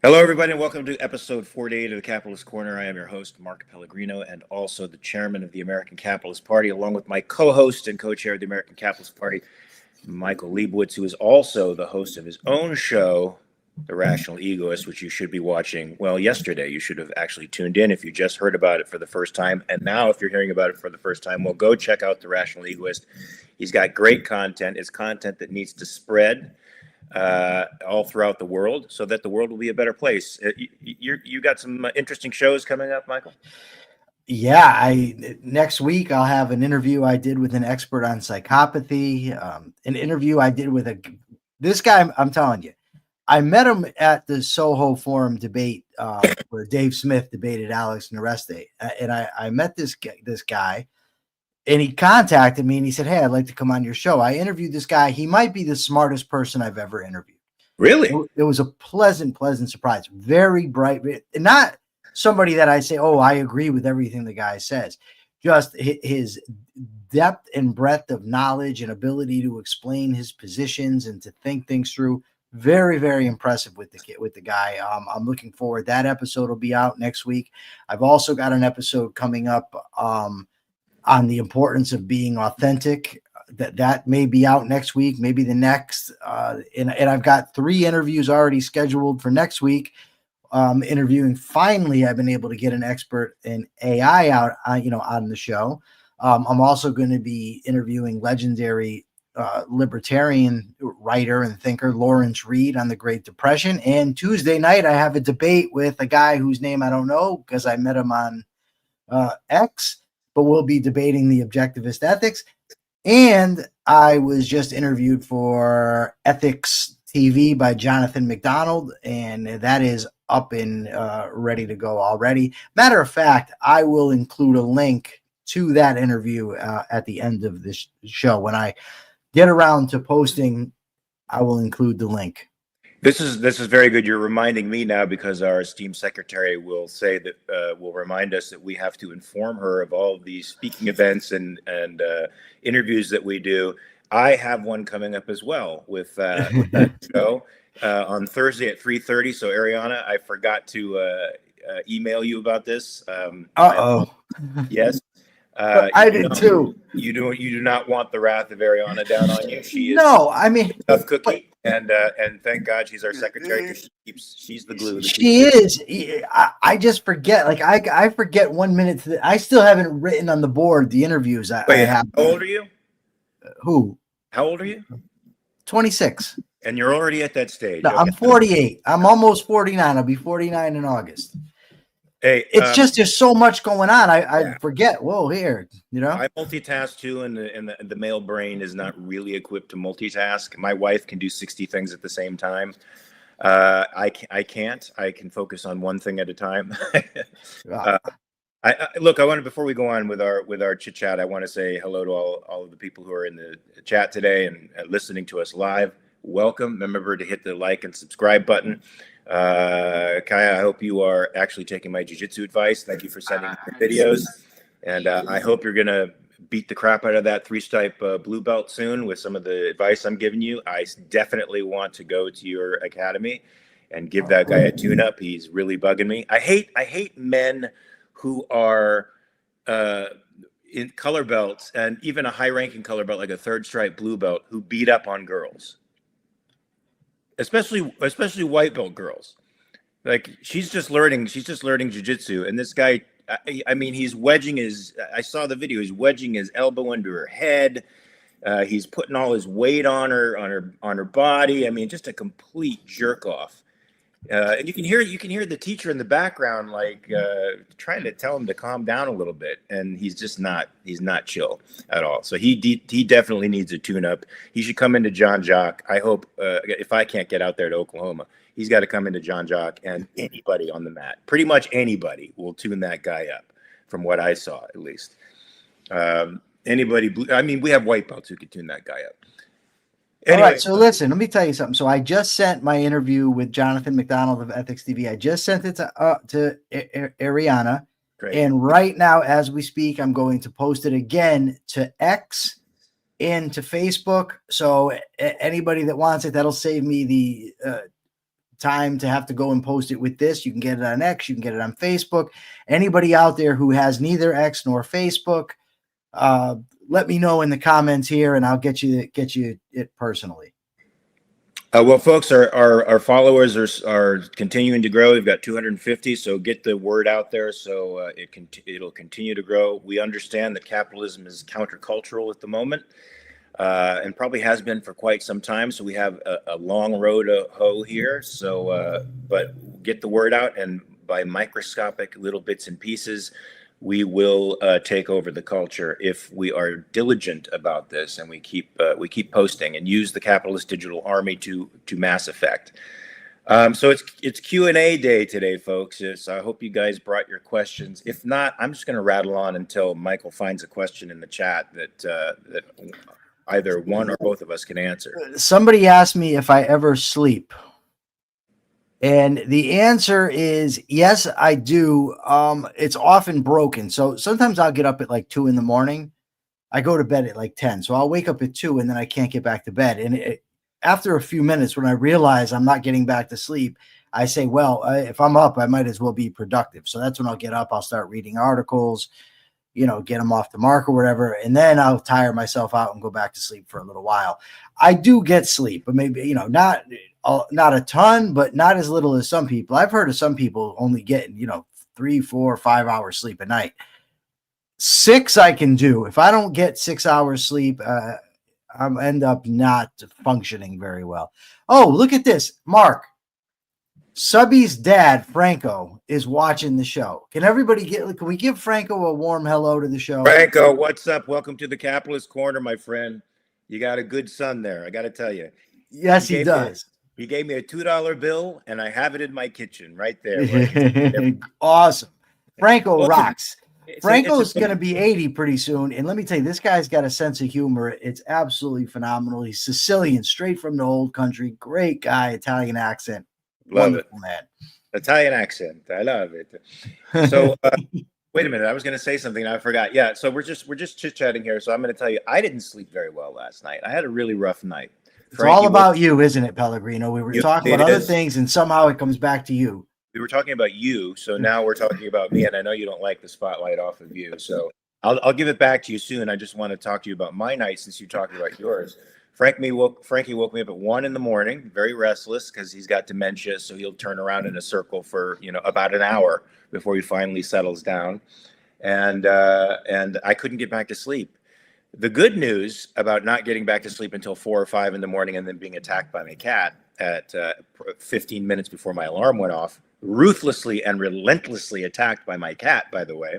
Hello, everybody, and welcome to episode 48 of the Capitalist Corner. I am your host, Mark Pellegrino, and also the chairman of the American Capitalist Party, along with my co-host and co-chair of the American Capitalist Party, Michael Liebowitz, who is also the host of his own show, The Rational Egoist, which you should be watching. Well, yesterday, you should have actually tuned in if you just heard about it for the first time. And now, if you're hearing about it for the first time, well, go check out The Rational Egoist. He's got great content. It's content that needs to spread all throughout the world so that the world will be a better place. You got some interesting shows coming up, Michael? Yeah, next week I'll have an interview I did with an expert on psychopathy, an interview I did with this guy. I'm telling you, I met him at the Soho Forum debate where Dave Smith debated Alex Nareste, and I met this guy, and he contacted me and he said, "Hey, I'd like to come on your show." I interviewed this guy. He might be the smartest person I've ever interviewed. Really? It was a pleasant surprise. Very bright, not somebody that I say, "Oh, I agree with everything the guy says." Just his depth and breadth of knowledge and ability to explain his positions and to think things through. Very, very impressive with the guy. I'm looking forward. That episode will be out next week. I've also got an episode coming up on the importance of being authentic. That may be out next week, maybe the next. And I've got 3 interviews already scheduled for next week. Interviewing. Finally, I've been able to get an expert in AI out, on the show. I'm also going to be interviewing legendary libertarian writer and thinker Lawrence Reed on the Great Depression. And Tuesday night, I have a debate with a guy whose name I don't know because I met him on X, but we'll be debating the objectivist ethics. And I was just interviewed for Ethics TV by Jonathan McDonald, and that is up and ready to go already. Matter of fact, I will include a link to that interview at the end of this show. When I get around to posting, I will include the link. This is very good. You're reminding me now because our esteemed secretary will say that will remind us that we have to inform her of all of these speaking events and interviews that we do. I have one coming up as well with that show on Thursday at 3:30. So Ariana, I forgot to email you about this. Yes. I did too. You do not want the wrath of Ariana down on you. She is tough cookie, and thank God she's our secretary. She's the glue. She is. I just forget. Like I forget 1 minute. I still haven't written on the board the interviews I have. How old are you? Who? How old are you? 26. And you're already at that stage. No, okay. I'm 48. I'm almost 49. I'll be 49 in August. Hey, it's just there's so much going on. I forget. Whoa, here, I multitask too, and the male brain is not really equipped to multitask. My wife can do 60 things at the same time. I can't. I can focus on one thing at a time. Look. I wanted, before we go on with our chit chat, I want to say hello to all of the people who are in the chat today and listening to us live. Welcome. Remember to hit the like and subscribe button. Kaya, I hope you are actually taking my jiu-jitsu advice. Thank you for sending me videos. And I hope you're going to beat the crap out of that 3-stripe blue belt soon with some of the advice I'm giving you. I definitely want to go to your academy and give that guy a tune-up. He's really bugging me. I hate men who are in color belts, and even a high-ranking color belt like a 3rd-stripe blue belt, who beat up on girls. Especially white belt girls. Like she's just learning jiu-jitsu, and this guy, I mean, he's wedging I saw the video, he's wedging his elbow under her head. He's putting all his weight on her body. I mean, just a complete jerk off. And you can hear the teacher in the background, like trying to tell him to calm down a little bit, and he's not chill at all. So he definitely needs a tune-up. He should come into John Jock. I hope if I can't get out there to Oklahoma, he's got to come into John Jock, and anybody on the mat, pretty much anybody, will tune that guy up. From what I saw, at least, anybody. I mean, we have white belts who could tune that guy up. Anyway. All right, so listen, let me tell you something. So I just sent my interview with Jonathan McDonald of Ethics TV. I just sent it to Ariana. Great. And right now, as we speak, I'm going to post it again to X and to Facebook. So anybody that wants it, that'll save me the time to have to go and post it with this. You can get it on X. You can get it on Facebook. Anybody out there who has neither X nor Facebook, let me know in the comments here, and I'll get you it personally. Well, folks, our followers are continuing to grow. We've got 250, so get the word out there so it'll continue to grow. We understand that capitalism is countercultural at the moment, and probably has been for quite some time. So we have a long road to hoe here. So, but get the word out, and by microscopic little bits and pieces, we will take over the culture if we are diligent about this and we keep posting and use the capitalist digital army to mass effect. So it's Q&A day today, folks. So I hope you guys brought your questions. If not, I'm just going to rattle on until Michael finds a question in the chat that either one or both of us can answer. Somebody asked me if I ever sleep. And the answer is yes, I do. It's often broken. So sometimes I'll get up at like 2 a.m. I go to bed at like 10. So I'll wake up at 2 and then I can't get back to bed. And after a few minutes, when I realize I'm not getting back to sleep, I say, well, if I'm up, I might as well be productive. So that's when I'll get up. I'll start reading articles, get them off the mark or whatever. And then I'll tire myself out and go back to sleep for a little while. I do get sleep, but maybe, not a ton, but not as little as some people. I've heard of some people only getting, 3, 4, 5 hours sleep a night. 6 I can do. If I don't get 6 hours sleep, I end up not functioning very well. Oh, look at this. Mark, Subby's dad, Franco, is watching the show. Can we give Franco a warm hello to the show? Franco, what's up? Welcome to the Capitalist Corner, my friend. You got a good son there, I got to tell you. Yes, he does. He gave me a $2 bill, and I have it in my kitchen right there. Awesome. Franco rocks. Franco's going to be 80 pretty soon. And let me tell you, this guy's got a sense of humor. It's absolutely phenomenal. He's Sicilian, straight from the old country. Great guy, Italian accent. Love Wonderful, it. Man. Italian accent. I love it. So wait a minute. I was going to say something and I forgot. Yeah. So we're just chit-chatting here. So I'm going to tell you, I didn't sleep very well last night. I had a really rough night. It's all about you, isn't it, Pellegrino? We were talking about other things, and somehow it comes back to you. We were talking about you, so now we're talking about me, and I know you don't like the spotlight off of you, so I'll give it back to you soon. I just want to talk to you about my night since you talked about yours. Frankie woke me up at 1 a.m, very restless because he's got dementia, so he'll turn around in a circle for about an hour before he finally settles down, and I couldn't get back to sleep. The good news about not getting back to sleep until 4 or 5 in the morning and then being attacked by my cat at 15 minutes before my alarm went off, ruthlessly and relentlessly attacked by my cat, by the way.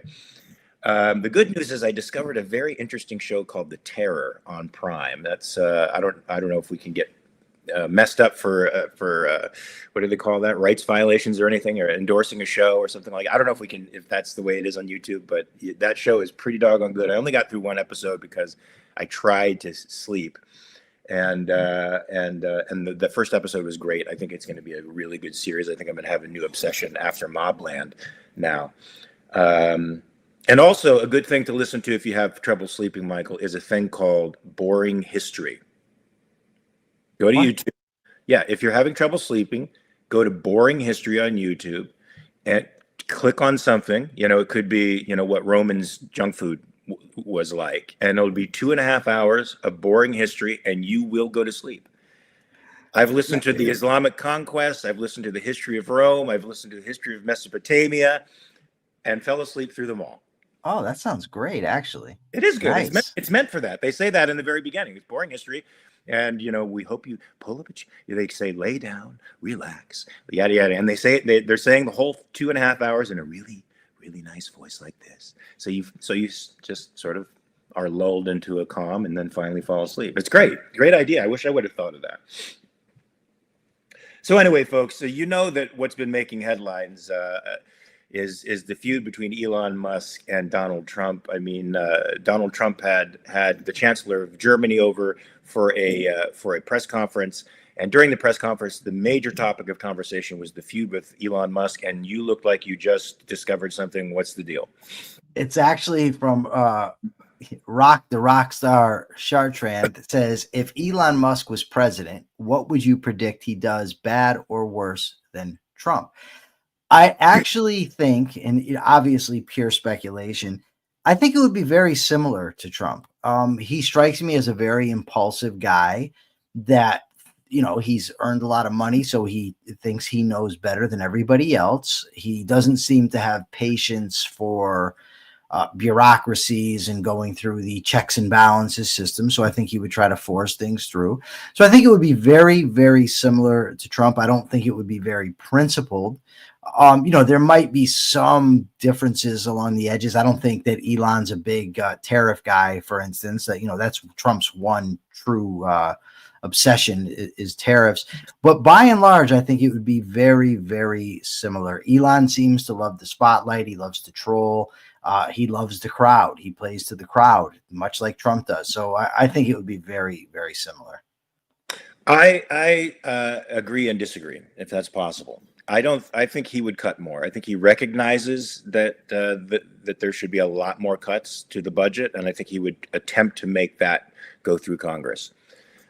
The good news is I discovered a very interesting show called The Terror on Prime. That's I don't know if we can get messed up for what do they call that, rights violations or anything, or endorsing a show or something like. I don't know if that's the way it is on YouTube, but that show is pretty doggone good. I only got through 1 episode because I tried to sleep, and the first episode was great. I think it's going to be a really good series. I think I'm going to have a new obsession after Mobland now. And also a good thing to listen to if you have trouble sleeping, Michael, is a thing called Boring History. Go to YouTube. Yeah, if you're having trouble sleeping, go to Boring History on YouTube and click on something. It could be, what Roman's junk food was like. And it'll be 2.5 hours of boring history, and you will go to sleep. I've listened to the Islamic conquest. I've listened to the history of Rome. I've listened to the history of Mesopotamia and fell asleep through them all. Oh, that sounds great, actually. It is good. Nice. It's meant for that. They say that in the very beginning. It's boring history. And, we hope you pull up they say, lay down, relax, yada, yada. And they're saying the whole 2.5 hours in a really, really nice voice like this. So you just sort of are lulled into a calm and then finally fall asleep. It's great. Great idea. I wish I would have thought of that. So anyway, folks, so that what's been making headlines is the feud between Elon Musk and Donald Trump. I mean, Donald Trump had the Chancellor of Germany over for a press conference, and during the press conference, the major topic of conversation was the feud with Elon Musk. And you look like you just discovered something. What's the deal? It's actually from Rock the Rockstar Chartrand says, if Elon Musk was president, what would you predict he does, bad or worse than Trump? I actually think, and obviously pure speculation, I think it would be very similar to Trump. He strikes me as a very impulsive guy that, he's earned a lot of money, so he thinks he knows better than everybody else. He doesn't seem to have patience for bureaucracies and going through the checks and balances system. So I think he would try to force things through. So I think it would be very, very similar to Trump. I don't think it would be very principled. There might be some differences along the edges. I don't think that Elon's a big tariff guy, for instance. That that's Trump's one true obsession is tariffs. But by and large, I think it would be very, very similar. Elon seems to love the spotlight. He loves to troll. He loves the crowd. He plays to the crowd, much like Trump does. So I think it would be very, very similar. I agree and disagree, if that's possible. I think he would cut more. I think he recognizes that there should be a lot more cuts to the budget, and I think he would attempt to make that go through Congress.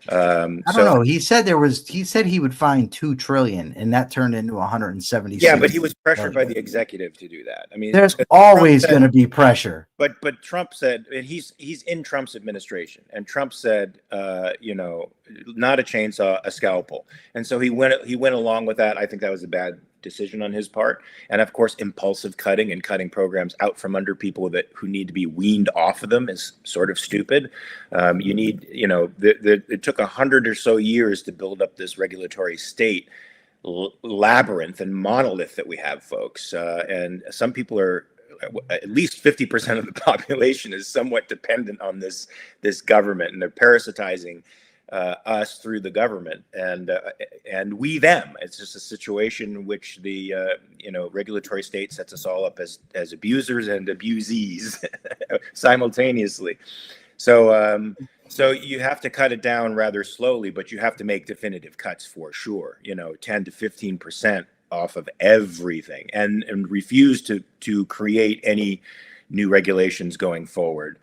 I don't know. He said he would find $2 trillion, and that turned into 176. Yeah, but he was pressured by the executive to do that. I mean, there's always going to be pressure. But Trump said, and he's in Trump's administration, and Trump said, not a chainsaw, a scalpel, and so he went along with that. I think that was a bad decision on his part, and of course, impulsive cutting and cutting programs out from under people who need to be weaned off of them is sort of stupid. You need, it took 100 or so years to build up this regulatory state labyrinth and monolith that we have, folks, and some people are. At least 50% of the population is somewhat dependent on this government, and they're parasitizing us through the government, and we them. It's just a situation in which the regulatory state sets us all up as abusers and abusees simultaneously. So you have to cut it down rather slowly, but you have to make definitive cuts for sure. 10 to 15% off of everything, and refuse to create any new regulations going forward.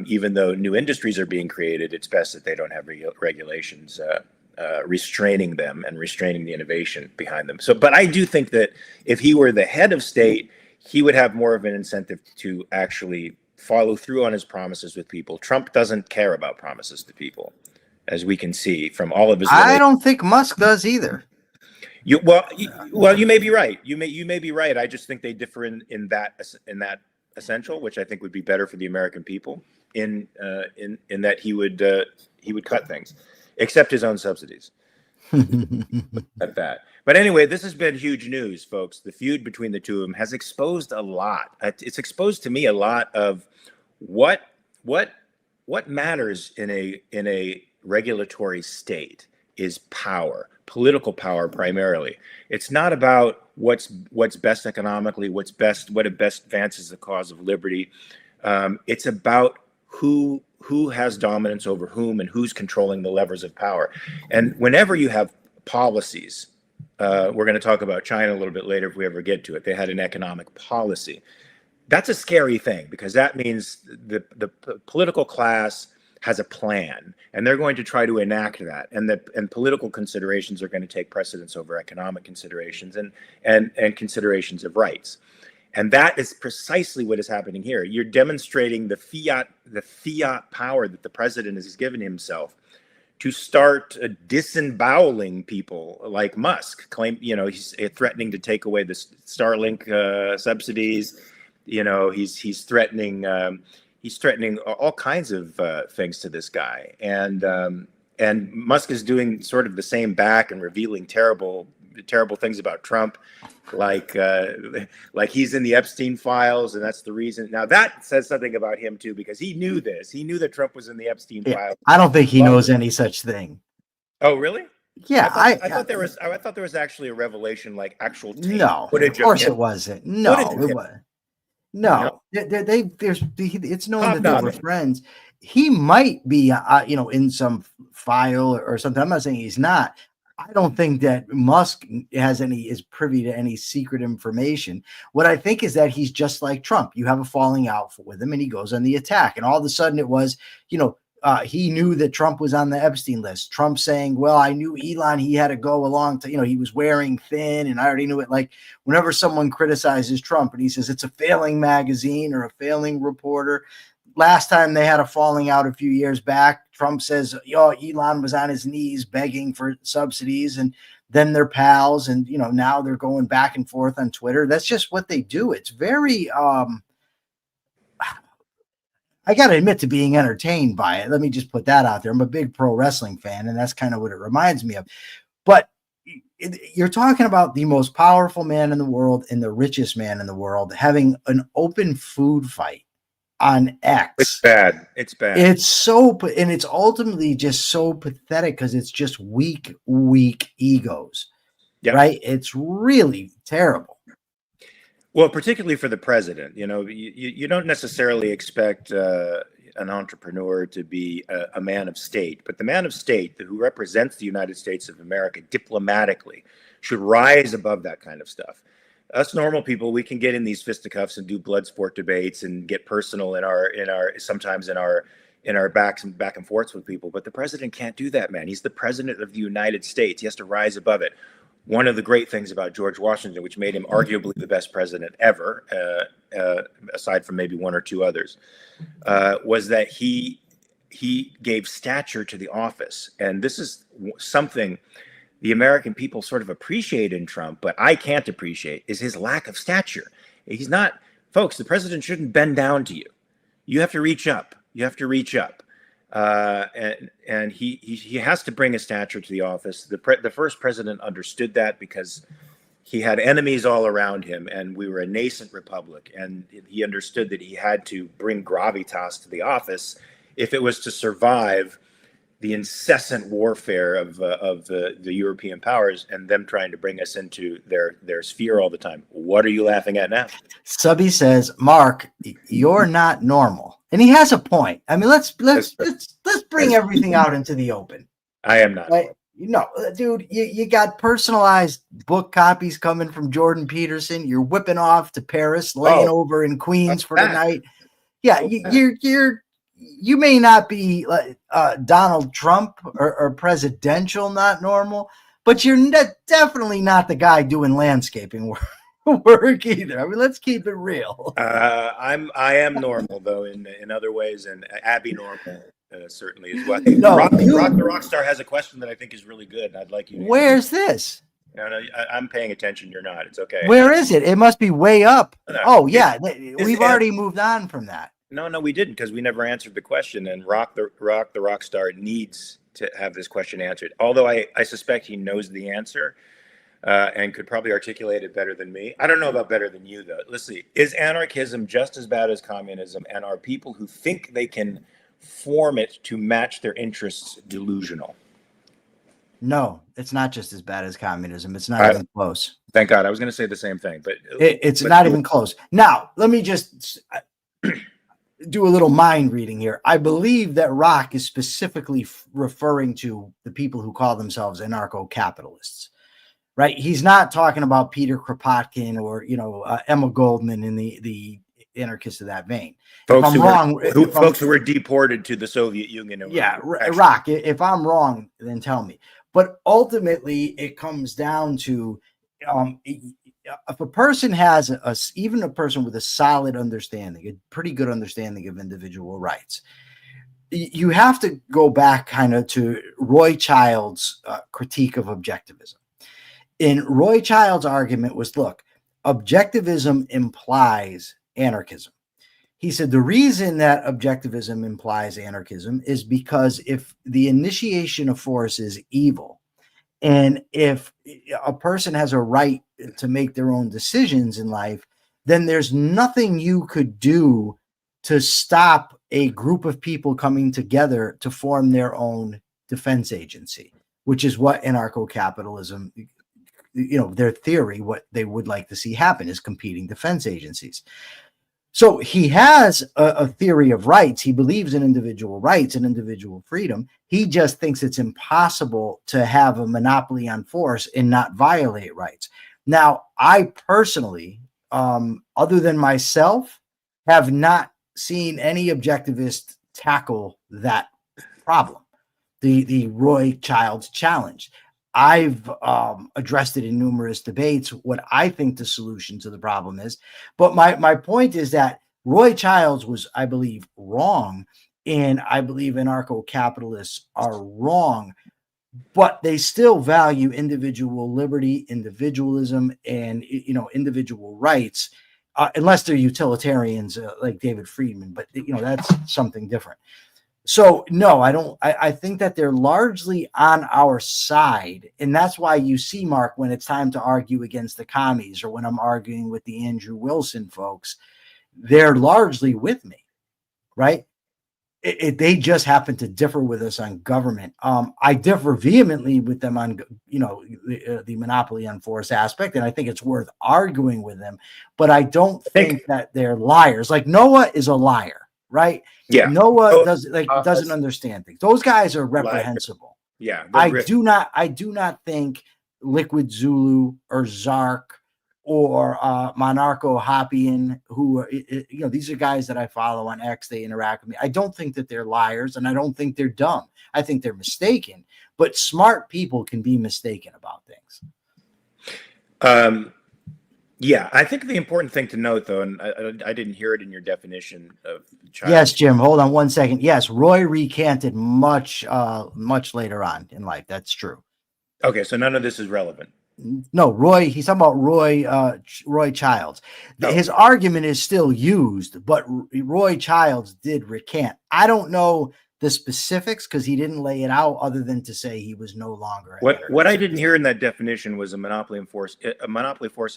Even though new industries are being created, it's best that they don't have regulations restraining them and restraining the innovation behind them. But I do think that if he were the head of state, he would have more of an incentive to actually follow through on his promises with people. Trump doesn't care about promises to people, as we can see from all of his. I don't think Musk does either. You may be right. You may be right. I just think they differ in that essential, which I think would be better for the American people. In that he would cut things, except his own subsidies. At that. But anyway, this has been huge news, folks. The feud between the two of them has exposed a lot. It's exposed to me a lot of what matters in a regulatory state is power. Political power primarily. It's not about what's best economically, what best advances the cause of liberty. It's about who has dominance over whom and who's controlling the levers of power. And whenever you have policies, we're going to talk about China a little bit later if we ever get to it. They had an economic policy. That's a scary thing, because that means the political class has a plan, and they're going to try to enact that, and political considerations are going to take precedence over economic considerations and considerations of rights. And that is precisely what is happening here. You're demonstrating the fiat power that the president has given himself to start disemboweling people like Musk. He's threatening to take away the Starlink subsidies. He's threatening. He's threatening all kinds of things to this guy, and Musk is doing sort of the same back and revealing terrible things about Trump, like he's in the Epstein files, and that's the reason. Now that says something about him too, because he knew this. He knew that Trump was in the Epstein files. I don't think he knows any such thing. Oh, really? Yeah, I thought there was actually a revelation, like actual tape footage. Of course, it wasn't. No, it wasn't. No, it's known that they were friends. He might be, in some file or something. I'm not saying he's not. I don't think that Musk is privy to any secret information. What I think is that he's just like Trump. You have a falling out with him and he goes on the attack. And all of a sudden it was, he knew that Trump was on the Epstein list. Trump saying, well, I knew Elon, he had to go along to, he was wearing thin and I already knew it. Like whenever someone criticizes Trump and he says it's a failing magazine or a failing reporter. Last time they had a falling out a few years back, Trump says, Elon was on his knees begging for subsidies, and then they're pals. And, now they're going back and forth on Twitter. That's just what they do. It's very, I got to admit to being entertained by it. Let me just put that out there. I'm a big pro wrestling fan, and that's kind of what it reminds me of. But you're talking about the most powerful man in the world and the richest man in the world having an open food fight on X. It's bad. It's and it's ultimately just so pathetic because it's just weak egos. Yep. Right? It's really terrible. Well, particularly for the president, you don't necessarily expect an entrepreneur to be a man of state, but the man of state who represents the United States of America diplomatically should rise above that kind of stuff. Us normal people, we can get in these fisticuffs and do blood sport debates and get personal in our sometimes in our back and forths with people. But the president can't do that, man. He's the president of the United States. He has to rise above it. One of the great things about George Washington, which made him arguably the best president ever, aside from maybe one or two others, was that he gave stature to the office. And this is something the American people sort of appreciate in Trump, but I can't appreciate, is his lack of stature. He's not, folks, the president shouldn't bend down to you. You have to reach up. And he has to bring a stature to the office. The first president understood that because he had enemies all around him, and we were a nascent republic. And he understood that he had to bring gravitas to the office if it was to survive the incessant warfare of the European powers and them trying to bring us into their sphere all the time. What are you laughing at now? Subby says, Mark, you're not normal. And he has a point. I mean, let's bring everything out into the open. I am not. Right? Dude, you got personalized book copies coming from Jordan Peterson. You're whipping off to Paris, laying over in Queens for the night. Yeah, you may not be Donald Trump or presidential, not normal, but you're definitely not the guy doing landscaping work either. I mean, let's keep it real. I am normal though in other ways, and Abby normal certainly as well. No, Rock the Rockstar has a question that I think is really good. I'd like you to Where's this? No, I'm paying attention. You're not. It's okay. Where is it? It must be way up. Oh yeah, we've already moved on from that. No, we didn't, because we never answered the question, and Rock the Rockstar needs to have this question answered. Although I suspect he knows the answer and could probably articulate it better than me. I don't know about better than you, though. Let's see. Is anarchism just as bad as communism, and are people who think they can form it to match their interests delusional? No, it's not just as bad as communism. It's not even close. Thank God. I was going to say the same thing, but it's not even close. Now, let me just do a little mind reading here. I believe that Rock is specifically referring to the people who call themselves anarcho-capitalists, right? He's not talking about Peter Kropotkin or, Emma Goldman in the anarchists of that vein. Folks who were deported to the Soviet Union. Yeah, Rock, if I'm wrong, then tell me. But ultimately, it comes down to if a person has even a person with a solid understanding, a pretty good understanding of individual rights, you have to go back kind of to Roy Child's critique of objectivism. And Roy Child's argument was, look, objectivism implies anarchism. He said the reason that objectivism implies anarchism is because if the initiation of force is evil, and if a person has a right to make their own decisions in life, then there's nothing you could do to stop a group of people coming together to form their own defense agency, which is what anarcho-capitalism, their theory, what they would like to see happen is competing defense agencies. So he has a theory of rights. He believes in individual rights and individual freedom. He just thinks it's impossible to have a monopoly on force and not violate rights. Now, I personally, other than myself, have not seen any objectivist tackle that problem, the Roy Childs challenge. I've addressed it in numerous debates, what I think the solution to the problem is. But my point is that Roy Childs was, I believe, wrong. And I believe anarcho-capitalists are wrong, but they still value individual liberty, individualism, and, individual rights, unless they're utilitarians like David Friedman. But, that's something different. So no, I don't. I think that they're largely on our side, and that's why you see, Mark, when it's time to argue against the commies, or when I'm arguing with the Andrew Wilson folks, they're largely with me, right? They just happen to differ with us on government. I differ vehemently with them on, the monopoly on force aspect, and I think it's worth arguing with them. But I don't think that they're liars. Like Noah is a liar. Right? Yeah. Noah doesn't understand things. Those guys are reprehensible. Yeah. I do not think Liquid Zulu or Zark or Monarcho Hopian, who these are guys that I follow on X. They interact with me. I don't think that they're liars, and I don't think they're dumb. I think they're mistaken. But smart people can be mistaken about things. Yeah, I think the important thing to note, though, and I didn't hear it in your definition of child. Yes, Jim, hold on one second. Yes, Roy recanted much later on in life. That's true. Okay, so none of this is relevant. No, Roy, he's talking about Roy Childs. His argument is still used, but Roy Childs did recant. I don't know the specifics because he didn't lay it out, other than to say he was no longer. What I didn't hear in that definition was a monopoly of force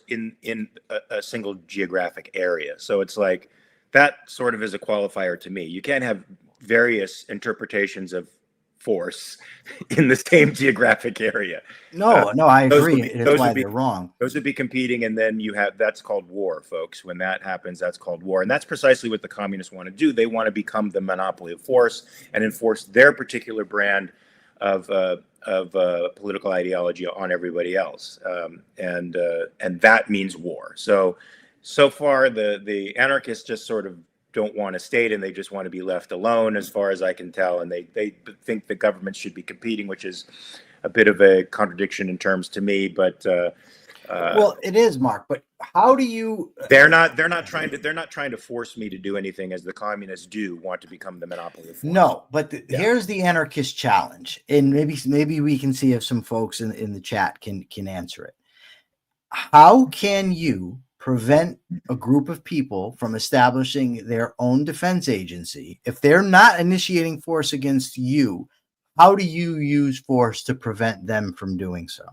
in a single geographic area. So it's like that sort of is a qualifier to me. You can't have various interpretations of force in the same geographic area. No, I agree. That's why they're wrong. Those would be competing, and then that's called war, folks. When that happens, that's called war, and that's precisely what the communists want to do. They want to become the monopoly of force and enforce their particular brand of political ideology on everybody else, and that means war. So far, the anarchists just sort of don't want a state, and they just want to be left alone, as far as I can tell. And they think the government should be competing, which is a bit of a contradiction in terms to me. But well, it is, Mark. But how do you? They're not trying to force me to do anything, as the communists do want to become the monopoly of force. No, but here's the anarchist challenge, and maybe we can see if some folks in the chat can answer it. How can you prevent a group of people from establishing their own defense agency if they're not initiating force against you? How do you use force to prevent them from doing so?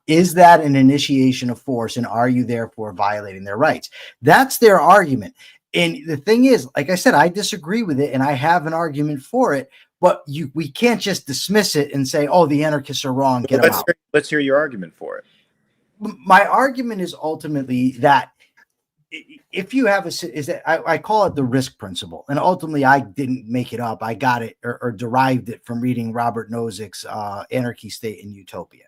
Is that an initiation of force, and are you therefore violating their rights? That's their argument. And the thing is, like I said, I disagree with it, and I have an argument for it, but we can't just dismiss it and say, oh, the anarchists are wrong, get them out. Let's hear your argument for it. My argument is ultimately that if you have I call it the risk principle, and ultimately I didn't make it up. I got it or derived it from reading Robert Nozick's Anarchy, State, and Utopia.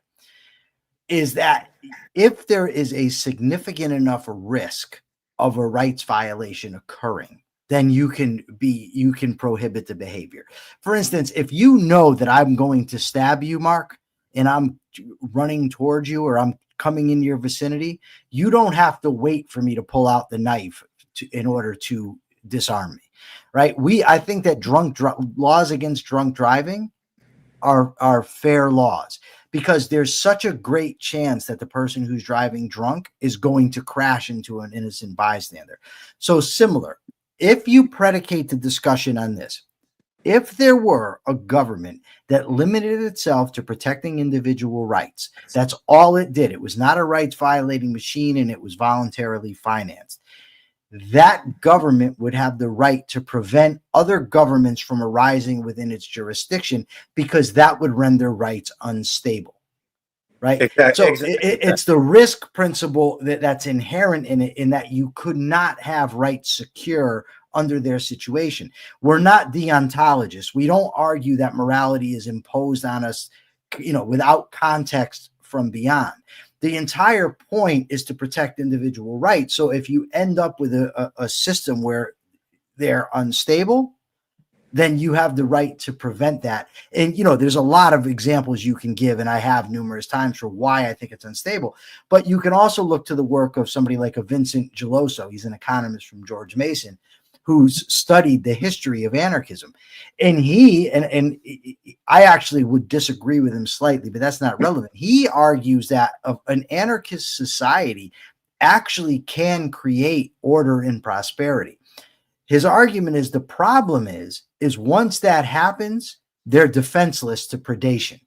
Is that if there is a significant enough risk of a rights violation occurring, then you can prohibit the behavior. For instance, if you know that I'm going to stab you, Mark, and I'm running towards you, or I'm coming in your vicinity, you don't have to wait for me to pull out the knife in order to disarm me, right? I think that laws against drunk driving are fair laws, because there's such a great chance that the person who's driving drunk is going to crash into an innocent bystander. So similar, if you predicate the discussion on this, if there were a government that limited itself to protecting individual rights, that's all it did. It was not a rights violating machine, and it was voluntarily financed. That government would have the right to prevent other governments from arising within its jurisdiction, because that would render rights unstable. right? Exactly. So it's the risk principle that's inherent in it, in that you could not have rights secure under their situation. We're not deontologists. We don't argue that morality is imposed on us, without context from beyond. The entire point is to protect individual rights. So if you end up with a system where they're unstable, then you have the right to prevent that. And, there's a lot of examples you can give, and I have numerous times, for why I think it's unstable. But you can also look to the work of somebody like a Vincent Geloso. He's an economist from George Mason, who's studied the history of anarchism. And and I actually would disagree with him slightly, but that's not relevant. He argues that an anarchist society actually can create order and prosperity. His argument is, the problem is once that happens, they're defenseless to predation.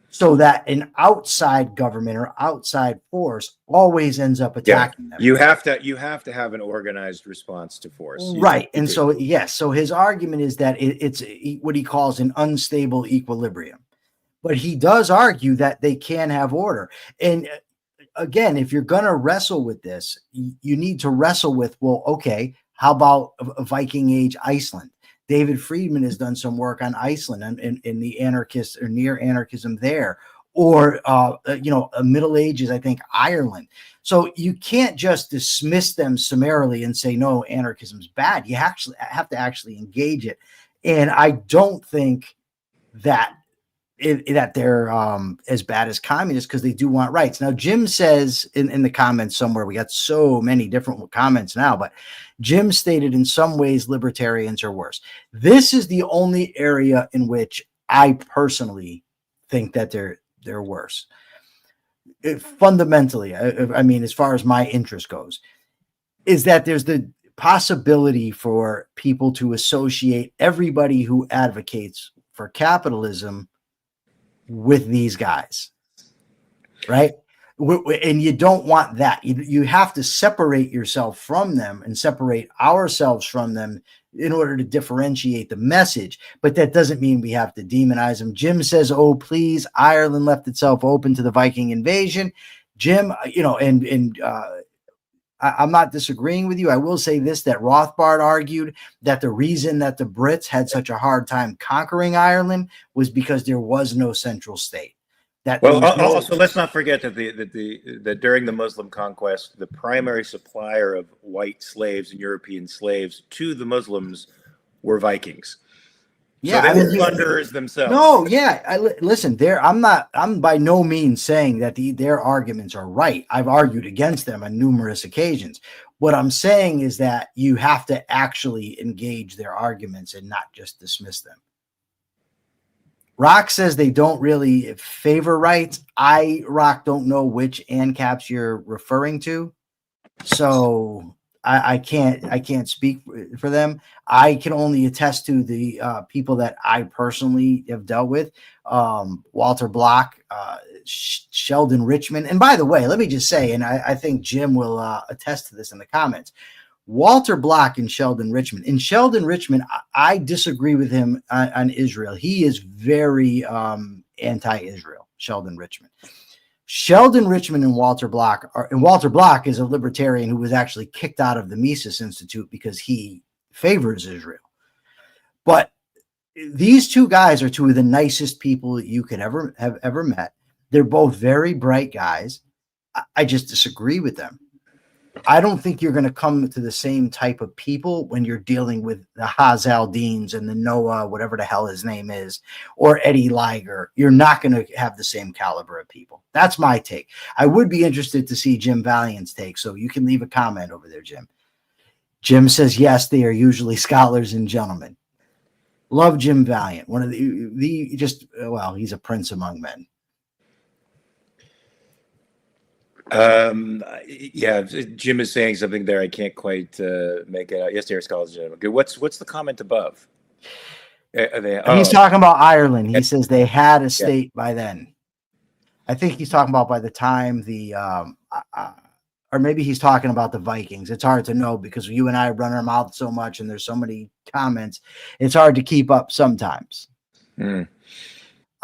So that an outside government or outside force always ends up attacking them. You have to have an organized response to force. Right. And so, yes. So his argument is that it's what he calls an unstable equilibrium. But he does argue that they can have order. And again, if you're going to wrestle with this, you need to wrestle with, well, okay, how about a Viking Age Iceland? David Friedman has done some work on Iceland and in the anarchist or near anarchism there, or Middle Ages, I think, Ireland. So you can't just dismiss them summarily and say, no, anarchism's bad. You actually have to actually engage it. And I don't think that that they're as bad as communists, because they do want rights. Now, Jim says in the comments somewhere, we got so many different comments now, but Jim stated, in some ways libertarians are worse. This is the only area in which I personally think that they're worse. Fundamentally, I mean, as far as my interest goes, is that there's the possibility for people to associate everybody who advocates for capitalism with these guys, right? And you don't want that. You have to separate yourself from them and separate ourselves from them in order to differentiate the message. But that doesn't mean we have to demonize them. Jim says, oh, please, Ireland left itself open to the Viking invasion. Jim, I'm not disagreeing with you. I will say this, that Rothbard argued that the reason that the Brits had such a hard time conquering Ireland was because there was no central state. Also, let's not forget that that during the Muslim conquest, the primary supplier of white slaves and European slaves to the Muslims were Vikings. Yeah, so they were plunderers themselves. No, yeah. Listen, I'm by no means saying that their arguments are right. I've argued against them on numerous occasions. What I'm saying is that you have to actually engage their arguments and not just dismiss them. Rock says they don't really favor rights. Rock, don't know which ANCAPs you're referring to. So I can't speak for them. I can only attest to the people that I personally have dealt with. Walter Block, Sheldon Richman. And by the way, let me just say, and I think Jim will attest to this in the comments, Walter Block and Sheldon Richman. In Sheldon Richman, I disagree with him on Israel. He is very anti-Israel, Sheldon Richman. Sheldon Richman and Walter Block is a libertarian who was actually kicked out of the Mises Institute because he favors Israel. But these two guys are two of the nicest people that you could have ever met. They're both very bright guys. I just disagree with them. I don't think you're going to come to the same type of people when you're dealing with the Hazaldines and the Noah, whatever the hell his name is, or Eddie Liger. You're not going to have the same caliber of people. That's my take. I would be interested to see Jim Valiant's take, so you can leave a comment over there, Jim. Jim says, yes, they are usually scholars and gentlemen. Love Jim Valiant. One of he's a prince among men. Yeah, Jim is saying something there. I can't quite make it out. Yes, dear scholars. Good. What's the comment above? He's talking about Ireland. He says they had a state by then. I think he's talking about by the time or maybe he's talking about the Vikings. It's hard to know because you and I run our mouth so much and there's so many comments. It's hard to keep up sometimes.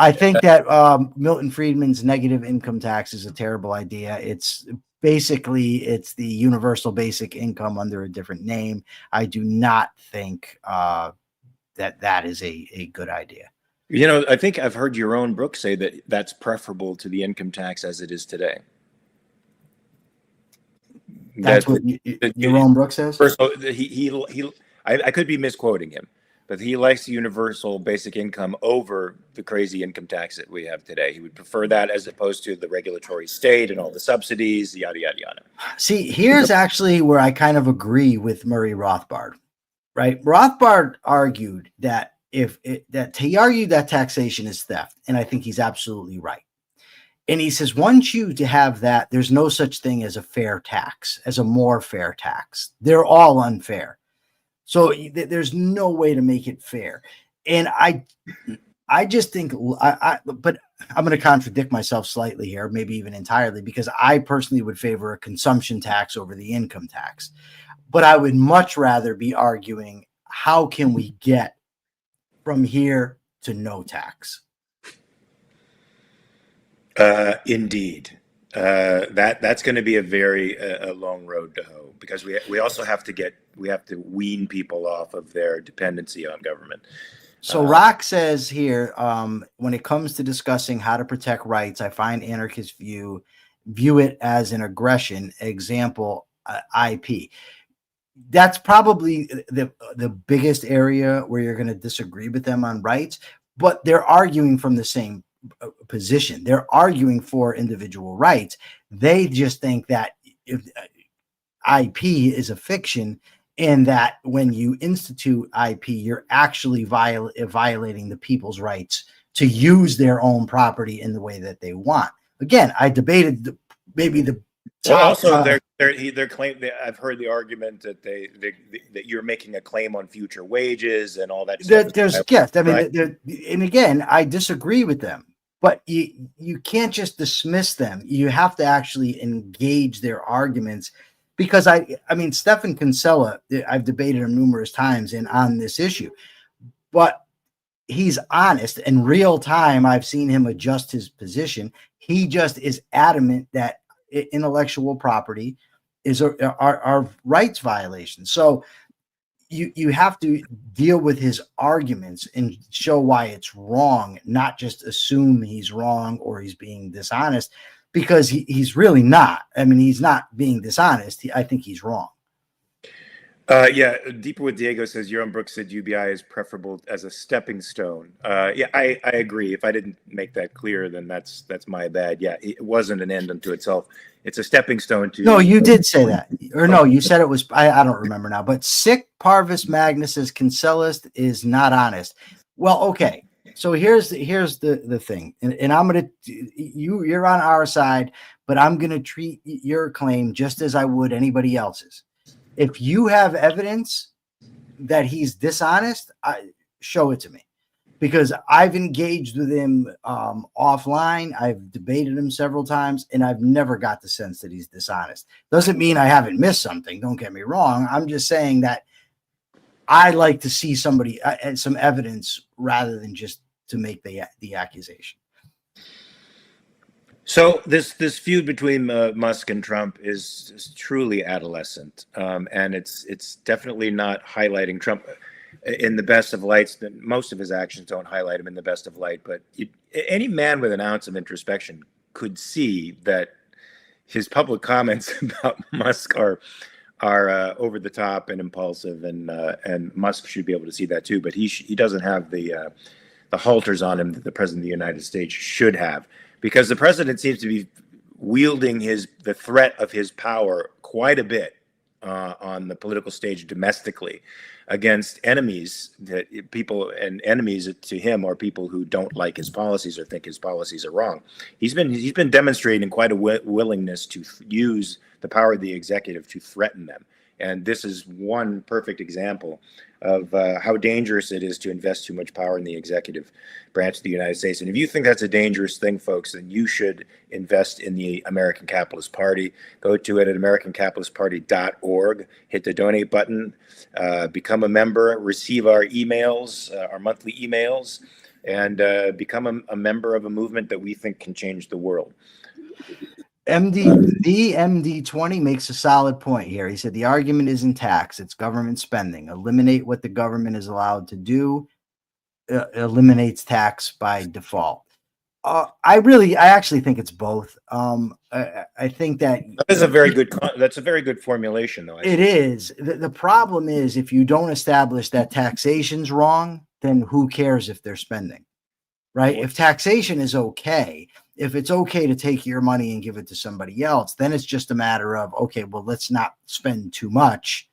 I think that Milton Friedman's negative income tax is a terrible idea. It's the universal basic income under a different name. I do not think that is a good idea. You know, I think I've heard your own Brooks say that that's preferable to the income tax as it is today. That's what your own Brooks says. First, I could be misquoting him, but he likes the universal basic income over the crazy income tax that we have today. He would prefer that as opposed to the regulatory state and all the subsidies, yada yada yada. See, here's actually where I kind of agree with Murray Rothbard. Right, Rothbard argued that he argued that taxation is theft, and I think he's absolutely right. And he says, once you have that, there's no such thing as a fair tax, as a more fair tax. They're all unfair. So there's no way to make it fair. And I just think, but I'm going to contradict myself slightly here, maybe even entirely, because I personally would favor a consumption tax over the income tax. But I would much rather be arguing, how can we get from here to no tax? Indeed, that's going to be a very a long road to hoe, because we also have to wean people off of their dependency on government. So Rock says here, when it comes to discussing how to protect rights, I find anarchists view it as an aggression. Example, IP. That's probably the biggest area where you're going to disagree with them on rights, but they're arguing from the same position. They're arguing for individual rights. They just think that IP is a fiction, and that when you institute IP, you're actually violating the people's rights to use their own property in the way that they want. Again, I debated maybe the also their claim. I've heard the argument that that you're making a claim on future wages and all that stuff. I mean, and again, I disagree with them, but you can't just dismiss them. You have to actually engage their arguments, because I mean, Stephan Kinsella, I've debated him numerous times on this issue, but he's honest. In real time, I've seen him adjust his position. He just is adamant that intellectual property are rights violations. So you have to deal with his arguments and show why it's wrong, not just assume he's wrong or he's being dishonest, because he's really not. I mean, he's not being dishonest. I think he's wrong. Yeah, Deeper with Diego says Yaron Brooks said UBI is preferable as a stepping stone. Yeah, I agree. If I didn't make that clear, then that's my bad. Yeah, it wasn't an end unto itself. It's a stepping stone to. No, you did say that, or no, you said it was. I don't remember now. But Sic Parvis Magnus says Kinsellist is not honest. Well, okay. So here's the thing, and I'm gonna you're on our side, but I'm gonna treat your claim just as I would anybody else's. If you have evidence that he's dishonest, show it to me, because I've engaged with him offline. I've debated him several times, and I've never got the sense that he's dishonest. Doesn't mean I haven't missed something. Don't get me wrong. I'm just saying that I like to see somebody and some evidence rather than just to make the accusation. So this feud between Musk and Trump is truly adolescent, and it's definitely not highlighting Trump in the best of lights. Most of his actions don't highlight him in the best of light, but any man with an ounce of introspection could see that his public comments about Musk are over the top and impulsive, and Musk should be able to see that too. But he doesn't have the halters on him that the president of the United States should have, because the president seems to be wielding the threat of his power quite a bit on the political stage domestically against enemies enemies to him are people who don't like his policies or think his policies are wrong. He's been demonstrating quite a willingness to use the power of the executive to threaten them. And this is one perfect example of how dangerous it is to invest too much power in the executive branch of the United States. And if you think that's a dangerous thing, folks, then you should invest in the American Capitalist Party. Go to it at americancapitalistparty.org, hit the donate button, become a member, receive our emails, our monthly emails. and become a member of a movement that we think can change the world. The MD20 makes a solid point here. He said the argument isn't tax, it's government spending. Eliminate what the government is allowed to do, eliminates tax by default. I actually think it's both. I think that's a very good formulation, though. It is. The problem is if you don't establish that taxation's wrong, then who cares if they're spending, right? If taxation is okay, if it's okay to take your money and give it to somebody else, then it's just a matter of, okay, well, let's not spend too much,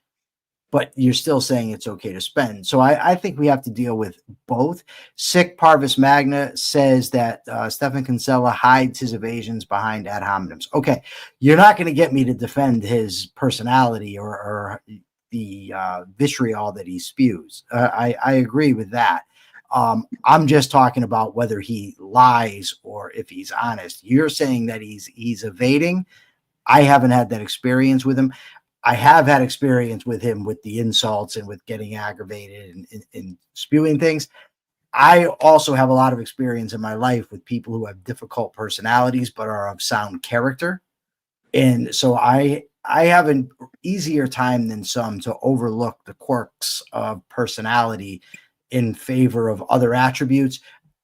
but you're still saying it's okay to spend. So I think we have to deal with both. Sic Parvis Magna says that Stefan Kinsella hides his evasions behind ad hominems. Okay, you're not going to get me to defend his personality or the vitriol that he spews. I agree with that. I'm just talking about whether he lies or if he's honest. You're saying that he's evading. I haven't had that experience with him. I have had experience with him with the insults and with getting aggravated and spewing things. I also have a lot of experience in my life with people who have difficult personalities but are of sound character. And so I have an easier time than some to overlook the quirks of personality in favor of other attributes.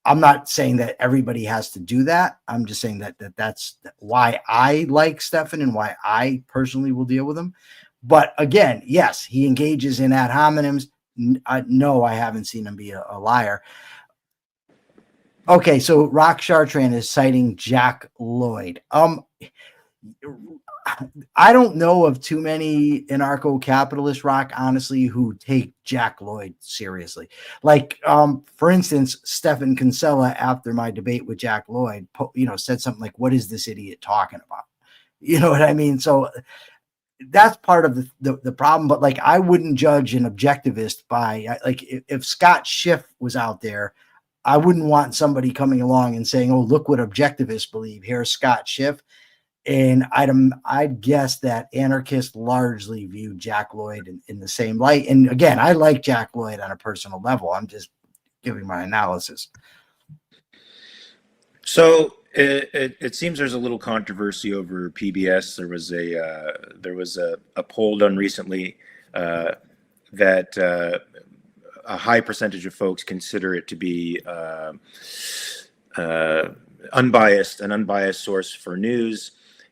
I'm not saying that everybody has to do that. I'm just saying that's why I like Stefan and why I personally will deal with him. But again, yes, he engages in ad hominems. No, I haven't seen him be a liar. Okay, so Rock Chartrand is citing Jack Lloyd. I don't know of too many anarcho-capitalists, Rock, honestly, who take Jack Lloyd seriously. Like, for instance, Stefan Kinsella, after my debate with Jack Lloyd, said something like, "What is this idiot talking about?" You know what I mean? So that's part of the problem. But like, I wouldn't judge an objectivist by like if Scott Schiff was out there, I wouldn't want somebody coming along and saying, "Oh, look what objectivists believe. Here's Scott Schiff." And I'd guess that anarchists largely view Jack Lloyd in the same light. And again, I like Jack Lloyd on a personal level. I'm just giving my analysis. So it seems there's a little controversy over PBS. There was a poll done recently that a high percentage of folks consider it to be an unbiased source for news,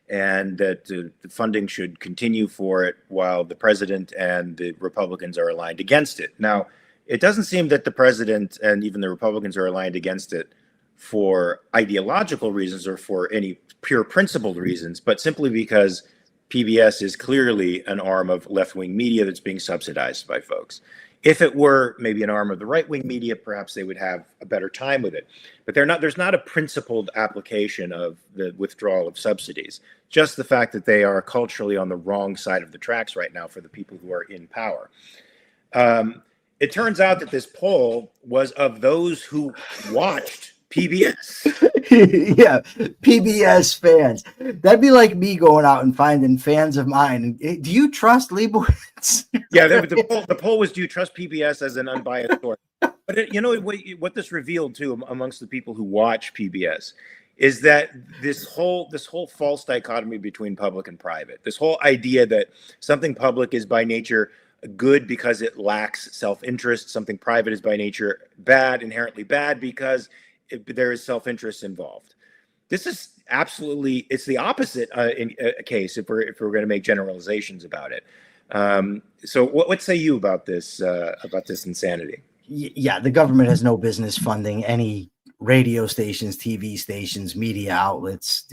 and that the funding should continue for it while the president and the Republicans are aligned against it. Now, it doesn't seem that the president and even the Republicans are aligned against it for ideological reasons or for any pure principled reasons, but simply because PBS is clearly an arm of left-wing media that's being subsidized by folks. If it were maybe an arm of the right-wing media, perhaps they would have a better time with it. But there's not a principled application of the withdrawal of subsidies, just the fact that they are culturally on the wrong side of the tracks right now for the people who are in power. It turns out that this poll was of those who watched PBS. Yeah, PBS fans. That'd be like me going out and finding fans of mine. Do you trust Liebowitz? Yeah, the poll was, do you trust PBS as an unbiased source? But what this revealed too amongst the people who watch PBS is that this whole false dichotomy between public and private, this whole idea that something public is by nature good because it lacks self-interest, something private is by nature inherently bad because there is self-interest involved. This is absolutely, it's the opposite in a case if we're going to make generalizations about it. So what say you about this insanity? Yeah, the government has no business funding any radio stations, TV stations, media outlets.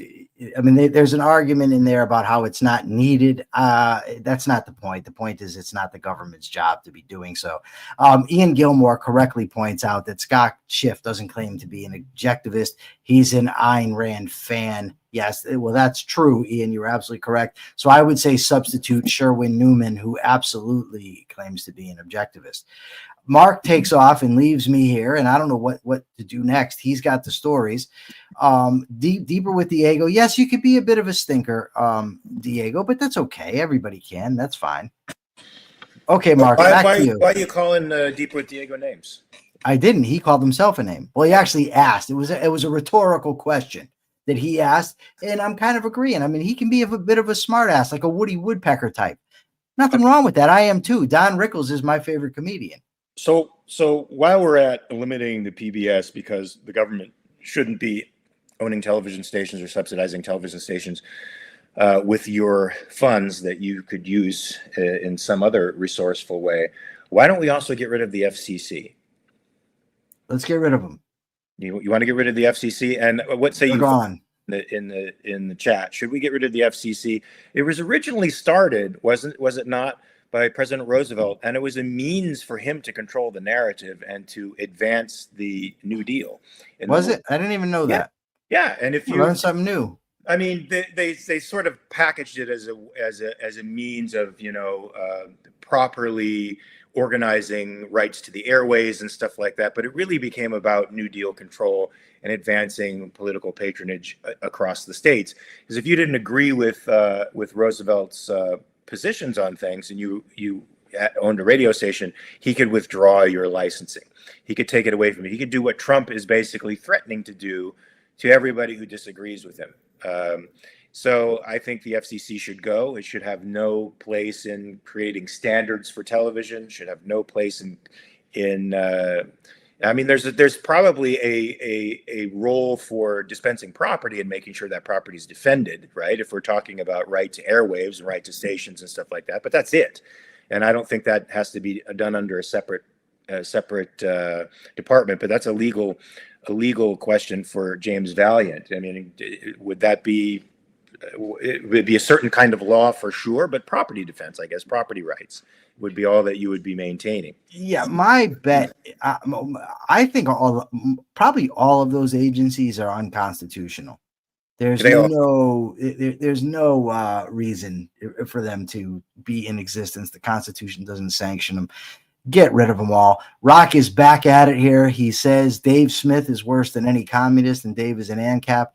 I mean, there's an argument in there about how it's not needed. That's not the point. The point is it's not the government's job to be doing so. Ian Gilmore correctly points out that Scott Schiff doesn't claim to be an objectivist. He's an Ayn Rand fan. Yes, well, that's true, Ian. You're absolutely correct. So I would say substitute Sherwin Newman, who absolutely claims to be an objectivist. Mark takes off and leaves me here, and I don't know what to do next. He's got the stories. Deeper with Diego. Yes, you could be a bit of a stinker, Diego, but that's okay. Everybody can. That's fine. Okay, Mark, back to you. Why are you calling Deeper with Diego names? I didn't. He called himself a name. Well, he actually asked. It was a rhetorical question that he asked, and I'm kind of agreeing. I mean, he can be a bit of a smart ass, like a Woody Woodpecker type. Nothing wrong with that. I am too. Don Rickles is my favorite comedian. So while we're at eliminating the PBS because the government shouldn't be owning television stations or subsidizing television stations with your funds that you could use in some other resourceful way, why don't we also get rid of the FCC? Let's get rid of them. You want to get rid of the FCC? And what say They're you gone. in the chat? Should we get rid of the FCC? It was originally started, was it not, by President Roosevelt, and it was a means for him to control the narrative and to advance the New Deal. Was it? I didn't even know that. Yeah, and if you learn something new. I mean, they sort of packaged it as a means of properly organizing rights to the airways and stuff like that, but it really became about New Deal control and advancing political patronage across the states. Because if you didn't agree with Roosevelt's positions on things and you owned a radio station, he could withdraw your licensing. He could take it away from you. He could do what Trump is basically threatening to do to everybody who disagrees with him. So I think the FCC should go. It should have no place in creating standards for television. Should have no place in. I mean, there's probably a role for dispensing property and making sure that property is defended, right? If we're talking about right to airwaves and right to stations and stuff like that, but that's it. And I don't think that has to be done under a separate department. But that's a legal question for James Valiant. I mean, would that be? It would be a certain kind of law for sure, but property defense, I guess, property rights would be all that you would be maintaining. Yeah, my bet. I think probably all of those agencies are unconstitutional. There's no reason for them to be in existence. The Constitution doesn't sanction them. Get rid of them all. Rock is back at it here. He says Dave Smith is worse than any communist, and Dave is an ANCAP.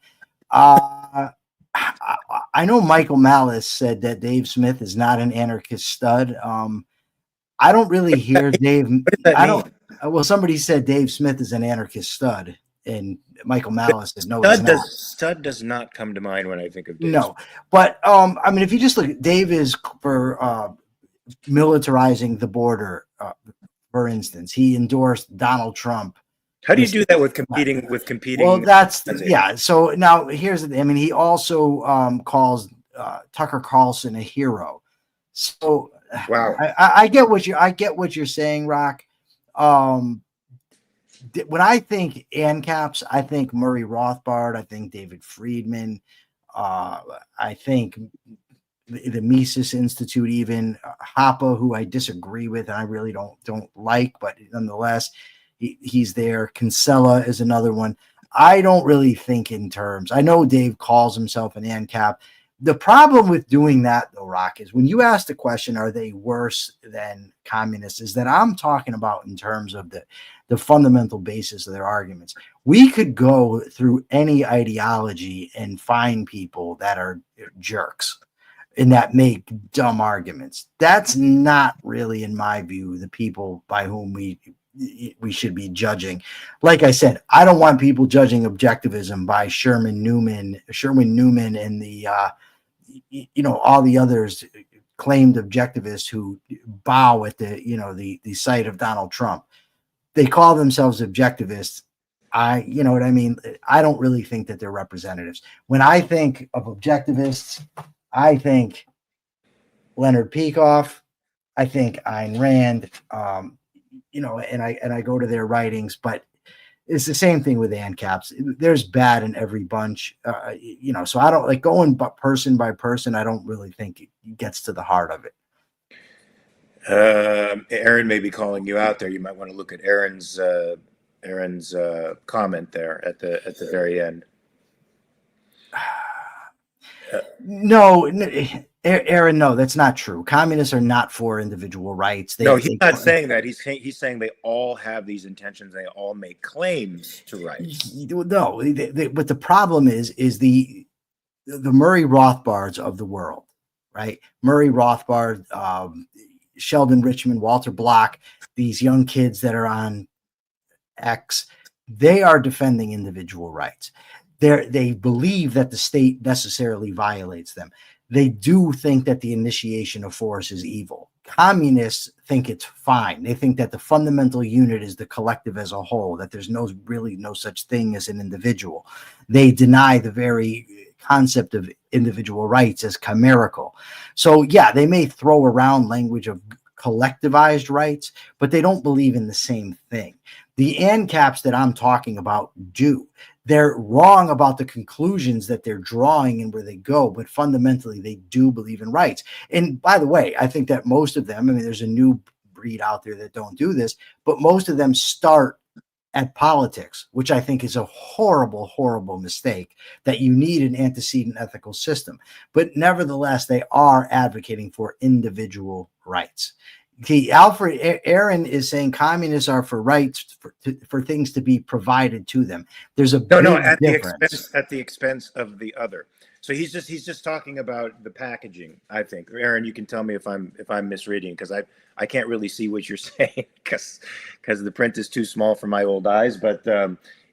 I know Michael Malice said that Dave Smith is not an anarchist stud. I don't really hear Dave. Well, somebody said Dave Smith is an anarchist stud, and Michael Malice said no. Stud does not come to mind when I think of Dave. No, but I mean, if you just look, Dave is for militarizing the border. For instance, he endorsed Donald Trump. How do you do that with competing? Well, that's yeah. So now here's the thing. I mean, he also calls Tucker Carlson a hero. So wow, I get what you're saying, Rock. When I think ANCAPs, I think Murray Rothbard, I think David Friedman, I think the Mises Institute, even Hoppe, who I disagree with and I really don't like, but nonetheless. He's there. Kinsella is another one. I don't really think in terms. I know Dave calls himself an ANCAP. The problem with doing that, though, Rock, is when you ask the question, are they worse than communists, is that I'm talking about in terms of the fundamental basis of their arguments. We could go through any ideology and find people that are jerks and that make dumb arguments. That's not really, in my view, the people by whom we should be judging. Like I said, I don't want people judging objectivism by Sherman Newman and the all the others claimed objectivists who bow at the sight of Donald Trump. They call themselves objectivists. You know what I mean? I don't really think that they're representatives. When I think of objectivists, I think Leonard Peikoff, I think Ayn Rand, and I go to their writings, but it's the same thing with ANCAPs. There's bad in every bunch, so I don't like going person by person. I don't really think it gets to the heart of it. Aaron may be calling you out there. You might want to look at Aaron's comment there at the very end. No, Aaron, no, that's not true. Communists are not for individual rights. No, he's not saying that. He's saying they all have these intentions. They all make claims to rights. No, but the problem is the Murray Rothbards of the world, right? Murray Rothbard, Sheldon Richman, Walter Block, these young kids that are on X, they are defending individual rights. They believe that the state necessarily violates them. They do think that the initiation of force is evil. Communists think it's fine. They think that the fundamental unit is the collective as a whole, that there's really no such thing as an individual. They deny the very concept of individual rights as chimerical. So yeah, they may throw around language of collectivized rights, but they don't believe in the same thing. The ANCAPs that I'm talking about do. They're wrong about the conclusions that they're drawing and where they go, but fundamentally they do believe in rights. And by the way, I think that most of them, I mean, there's a new breed out there that don't do this, but most of them start at politics, which I think is a horrible, horrible mistake, that you need an antecedent ethical system. But nevertheless, they are advocating for individual rights. Aaron is saying communists are for rights for things to be provided to them. There's a big difference. At the expense of the other. So he's just talking about the packaging. I think, Aaron, you can tell me if I'm misreading, because I can't really see what you're saying because the print is too small for my old eyes. But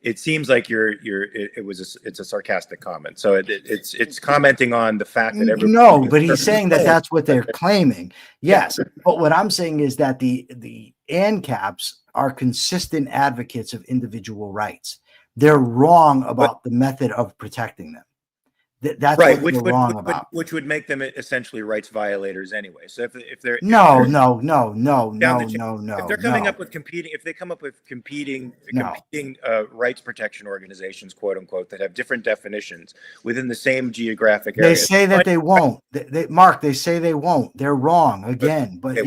it seems like it's a sarcastic comment. So it's commenting on the fact that no, but he's saying that that's what they're claiming. Yes, but what I'm saying is that the ANCAPs are consistent advocates of individual rights. They're wrong about the method of protecting them. That's right, what they're wrong about. Which would make them essentially rights violators anyway. So if they're no. If they're coming up with competing rights protection organizations, quote unquote, that have different definitions within the same geographic area, they say that they won't. Mark, they say they won't. They're wrong again. But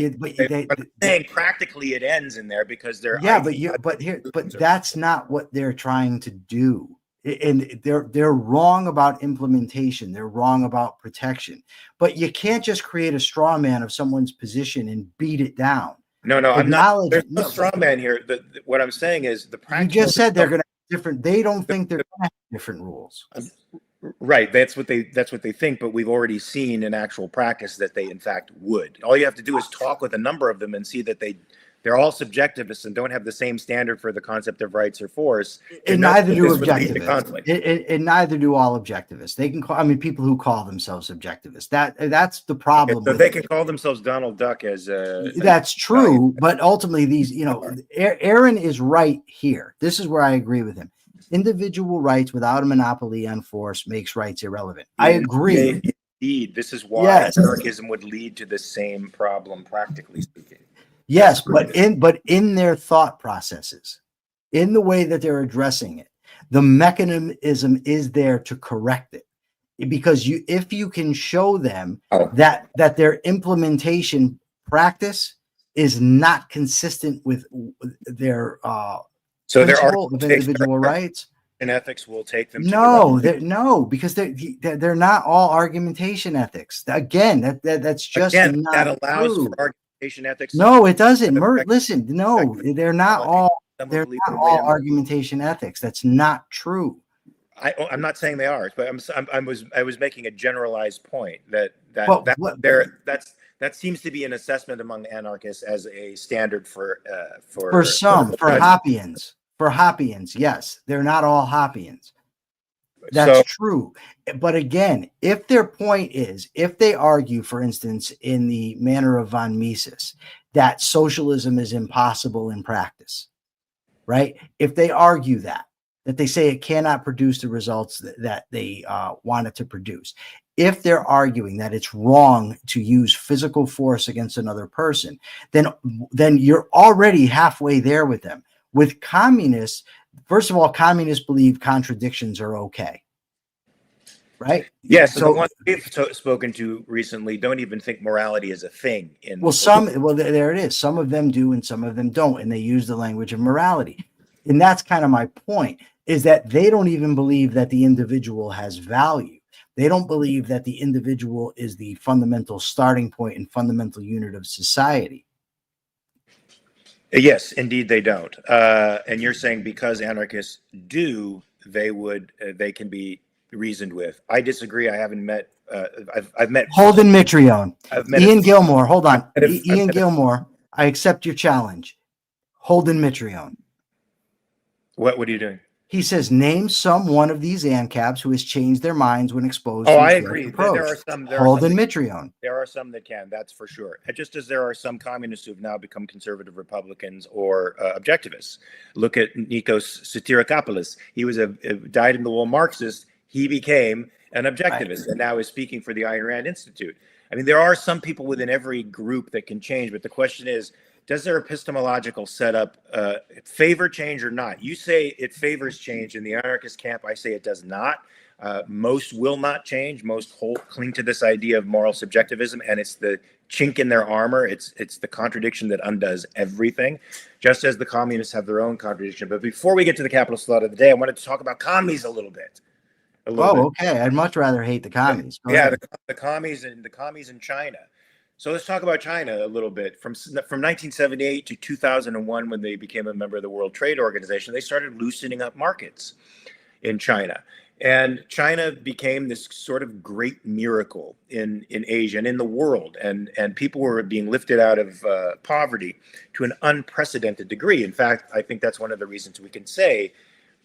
saying practically it ends in there because they're but that's not what they're trying to do. And they're wrong about implementation. They're wrong about protection. But you can't just create a straw man of someone's position and beat it down. No, I'm not. There's no straw man here. What I'm saying is the practical. You just said they're going to have different. They don't think they're going to have different rules. Right. That's what they think. But we've already seen in actual practice that they in fact would. All you have to do is talk with a number of them and see that they're all subjectivists and don't have the same standard for the concept of rights or force. And neither do objectivists. And neither do all objectivists. They can call, people who call themselves objectivists. That's the problem. Okay, so they can call themselves Donald Duck as that's true. But ultimately these, Aaron is right here. This is where I agree with him. Individual rights without a monopoly on force makes rights irrelevant. I agree. Indeed. This is why anarchism would lead to the same problem, practically speaking. Yes, but in their thought processes, in the way that they're addressing it, the mechanism is there to correct it. Because if you can show them that their implementation practice is not consistent with their principle of individual rights, and ethics will take them. Because they're not all argumentation ethics. Again, that's just not that allows true. for ethics. No, it doesn't. Listen, no, they're not all argumentation ethics. That's not true. I'm not saying they are, but I was making a generalized point that seems to be an assessment among anarchists as a standard for Hoppians. For Hoppians, yes, they're not all Hoppians. That's true. But again, if their point is, if they argue, for instance, in the manner of von Mises, that socialism is impossible in practice, right? If they argue that they say it cannot produce the results that they want it to produce, if they're arguing that it's wrong to use physical force against another person, then you're already halfway there with them. With communists, first of all, communists believe contradictions are okay, right? Yes. So the ones we've spoken to recently don't even think morality is a thing. There it is. Some of them do, and some of them don't, and they use the language of morality. And that's kind of my point: is that they don't even believe that the individual has value. They don't believe that the individual is the fundamental starting point and fundamental unit of society. Yes, indeed they don't. And you're saying because anarchists do, they can be reasoned with. I disagree. I haven't met. I've met Holden Mitrione. Ian Gilmore. Hold on, Ian Gilmore. I accept your challenge. Holden Mitrione. What are you doing? He says, name some one of these ANCAPs who has changed their minds when exposed Oh, to I a agree. direct There approach. are some. Holden Mitrione. There are some that can. That's for sure. Just as there are some communists who have now become conservative Republicans or objectivists. Look at Nikos Sotirakopoulos. He was a dyed-in-the-wool Marxist. He became an objectivist, and now is speaking for the Ayn Rand Institute. I mean, there are some people within every group that can change, but the question is, does their epistemological setup favor change or not? You say it favors change in the anarchist camp. I say it does not. Most will not change. Most cling to this idea of moral subjectivism, and it's the chink in their armor. It's the contradiction that undoes everything, just as the communists have their own contradiction. But before we get to the capitalist thought of the day, I wanted to talk about commies a little bit. Okay. I'd much rather hate the commies. The commies in China. So let's talk about China a little bit. From 1978 to 2001, when they became a member of the World Trade Organization, they started loosening up markets in China. And China became this sort of great miracle in Asia and in the world. And people were being lifted out of poverty to an unprecedented degree. In fact, I think that's one of the reasons we can say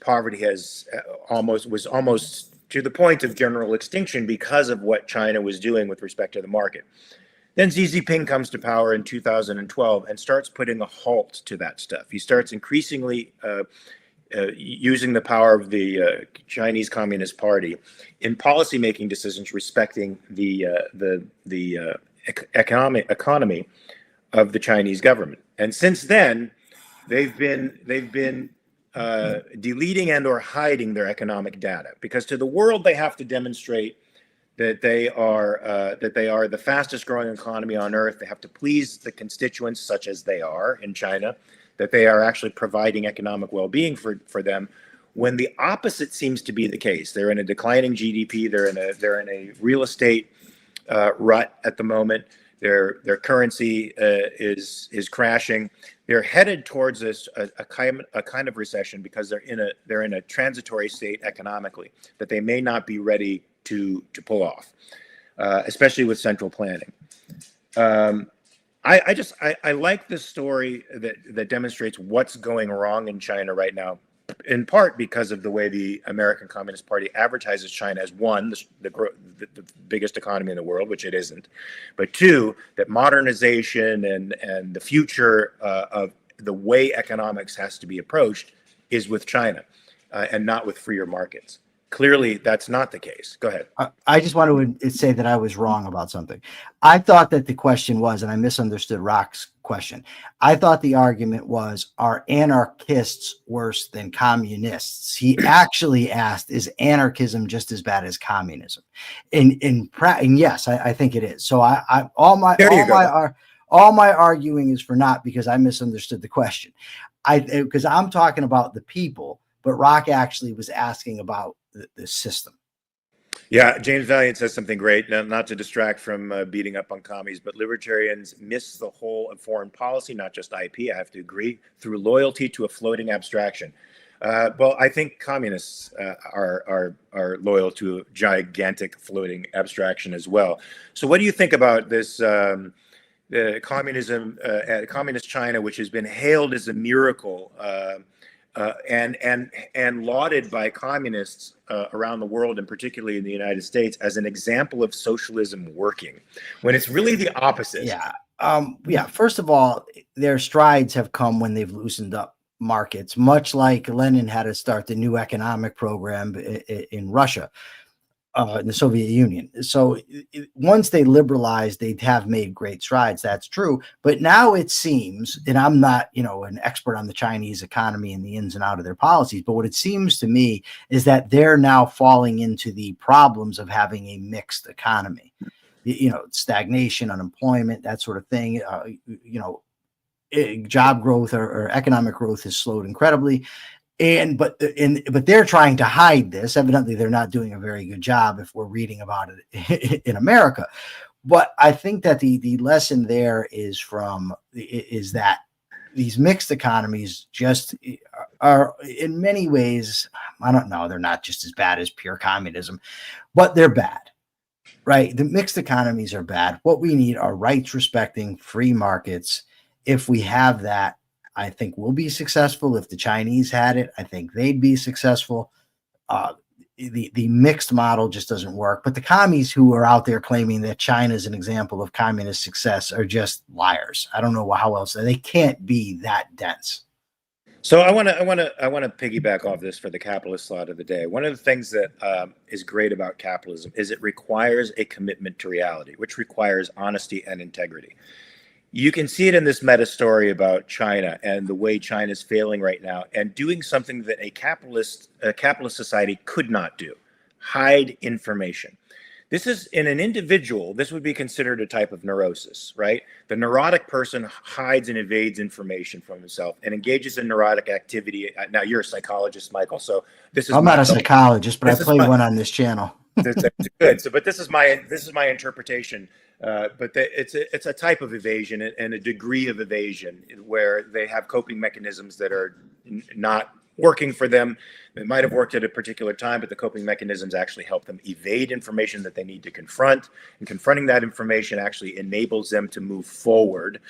poverty was almost to the point of general extinction because of what China was doing with respect to the market. Then Xi Jinping comes to power in 2012 and starts putting a halt to that stuff. He starts increasingly using the power of the Chinese Communist Party in policymaking decisions respecting the economy of the Chinese government. And since then, they've been deleting and or hiding their economic data, because to the world they have to demonstrate that they are the fastest growing economy on earth. They have to please the constituents, such as they are in China, that they are actually providing economic well-being for them, when the opposite seems to be the case. They're in a declining GDP. They're in a real estate rut at the moment. Their currency is crashing. They're headed towards a kind of recession because they're in a transitory state economically that they may not be ready to pull off, especially with central planning. I like this story that demonstrates what's going wrong in China right now, in part because of the way the American Communist Party advertises China as, one, the biggest economy in the world, which it isn't, but two, that modernization and the future of the way economics has to be approached is with China and not with freer markets. Clearly, that's not the case. Go ahead. I just want to say that I was wrong about something. I thought that the question was, and I misunderstood Rock's question. I thought the argument was, are anarchists worse than communists? He actually asked, is anarchism just as bad as communism? And yes, I think it is. So all my arguing is for not, because I misunderstood the question. Because I'm talking about the people, but Rock actually was asking about the system. Yeah, James Valiant says something great, not to distract from beating up on commies, but libertarians miss the whole of foreign policy, not just IP, I have to agree, through loyalty to a floating abstraction. Well, I think communists are loyal to a gigantic floating abstraction as well. So what do you think about this communist China, which has been hailed as a miracle and lauded by communists around the world, and particularly in the United States, as an example of socialism working, when it's really the opposite? Yeah. First of all, their strides have come when they've loosened up markets, much like Lenin had to start the new economic program in Russia. In the Soviet Union. So once they liberalized, they have made great strides. That's true. But now it seems, and I'm not, an expert on the Chinese economy and the ins and out of their policies, but what it seems to me is that they're now falling into the problems of having a mixed economy, stagnation, unemployment, that sort of thing. Job growth or economic growth has slowed incredibly. But they're trying to hide this. Evidently, they're not doing a very good job if we're reading about it in America. But I think that the lesson there is that these mixed economies just are in many ways, I don't know, they're not just as bad as pure communism, but they're bad, right? The mixed economies are bad. What we need are rights respecting free markets. If we have that, I think will be successful. If the Chinese had it, I think they'd be successful. The mixed model just doesn't work. But the commies who are out there claiming that China is an example of communist success are just liars. I don't know how else. They can't be that dense. So I want to piggyback off this for the capitalist thought of the day. One of the things that is great about capitalism is it requires a commitment to reality, which requires honesty and integrity. You can see it in this meta story about China and the way China is failing right now and doing something that a capitalist society could not do: hide information. This is in an individual, this would be considered a type of neurosis, right? The neurotic person hides and evades information from himself and engages in neurotic activity. Now, you're a psychologist, Michael, so this is I'm not a psychologist, but I play one on this channel. That's good. So, but this is my interpretation. But it's a type of evasion and a degree of evasion where they have coping mechanisms that are not working for them. It might have worked at a particular time, but the coping mechanisms actually help them evade information that they need to confront. And confronting that information actually enables them to move forward,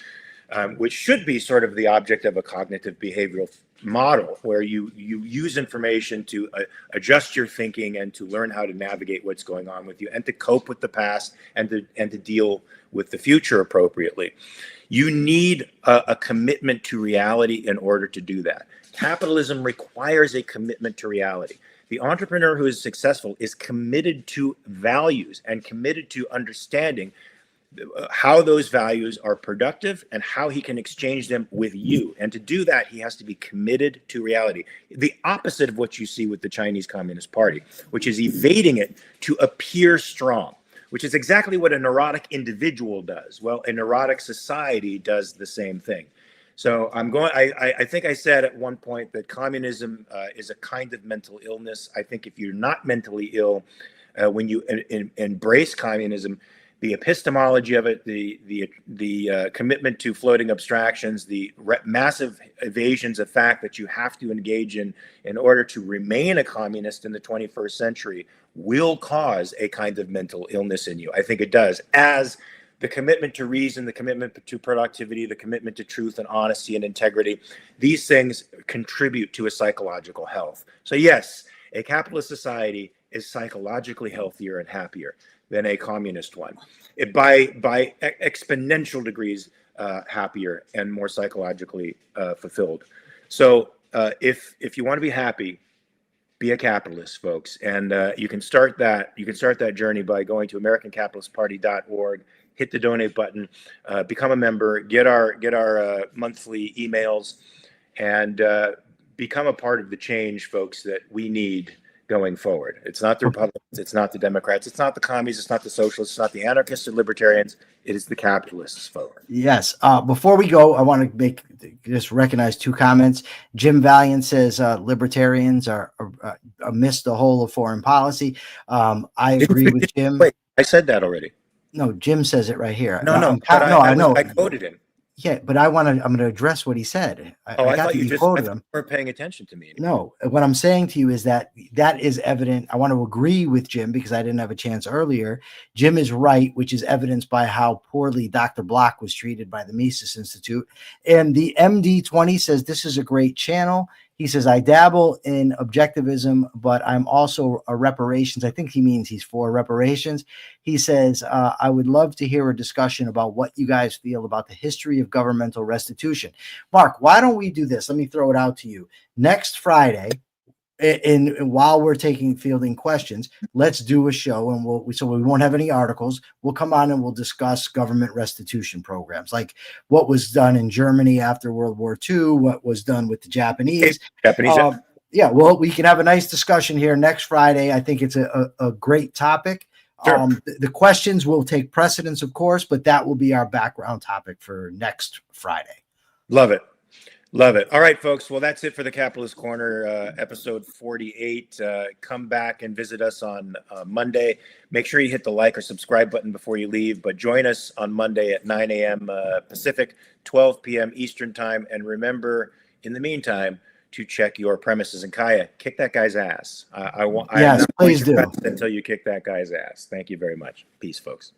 which should be sort of the object of a cognitive behavioral model, where you use information to adjust your thinking and to learn how to navigate what's going on with you and to cope with the past and to deal with the future appropriately. You need a commitment to reality in order to do that. Capitalism requires a commitment to reality. The entrepreneur who is successful is committed to values and committed to understanding how those values are productive and how he can exchange them with you. And to do that, he has to be committed to reality. The opposite of what you see with the Chinese Communist Party, which is evading it to appear strong, which is exactly what a neurotic individual does. Well, a neurotic society does the same thing. So I think I said at one point that communism is a kind of mental illness. I think if you're not mentally ill, when you embrace communism, the epistemology of it, the commitment to floating abstractions, the massive evasions of fact that you have to engage in order to remain a communist in the 21st century will cause a kind of mental illness in you. I think it does, as the commitment to reason, the commitment to productivity, the commitment to truth and honesty and integrity, these things contribute to a psychological health. So yes, a capitalist society is psychologically healthier and happier than a communist one, by exponential degrees happier and more psychologically fulfilled. So if you want to be happy, be a capitalist, folks, and you can start that journey by going to AmericanCapitalistParty.org. Hit the donate button, become a member, get our monthly emails, and become a part of the change, folks, that we need going forward. It's not the Republicans, it's not the Democrats, it's not the commies, it's not the socialists, it's not the anarchists or libertarians, it is the capitalists, folks. Yes. Before we go, I want to just recognize two comments. Jim Valiant says libertarians are amidst the whole of foreign policy. I agree with Jim. Wait, I said that already. No, Jim says it right here. I know. I quoted him. Yeah, but I'm going to address what he said. I thought you quoted him. You weren't paying attention to me anymore. No, what I'm saying to you is that is evident. I want to agree with Jim because I didn't have a chance earlier. Jim is right, which is evidenced by how poorly Dr. Block was treated by the Mises Institute. And the MD20 says this is a great channel. He says, I dabble in objectivism, but I'm also a reparations. I think he means he's for reparations. He says, I would love to hear a discussion about what you guys feel about the history of governmental restitution. Mark, why don't we do this? Let me throw it out to you. Next Friday, while we're fielding questions, let's do a show, and so we won't have any articles. We'll come on and we'll discuss government restitution programs, like what was done in Germany after World War II, what was done with the Japanese. Yeah, well, we can have a nice discussion here next Friday. I think it's a great topic. Sure. The questions will take precedence, of course, but that will be our background topic for next Friday. Love it. Love it. All right, folks. Well, that's it for the Capitalist Corner, episode 48. Come back and visit us on Monday. Make sure you hit the like or subscribe button before you leave, but join us on Monday at 9 a.m. Pacific, 12 p.m. Eastern time. And remember, in the meantime, to check your premises. And Kaya, kick that guy's ass. Yes, please do. Until you kick that guy's ass. Thank you very much. Peace, folks.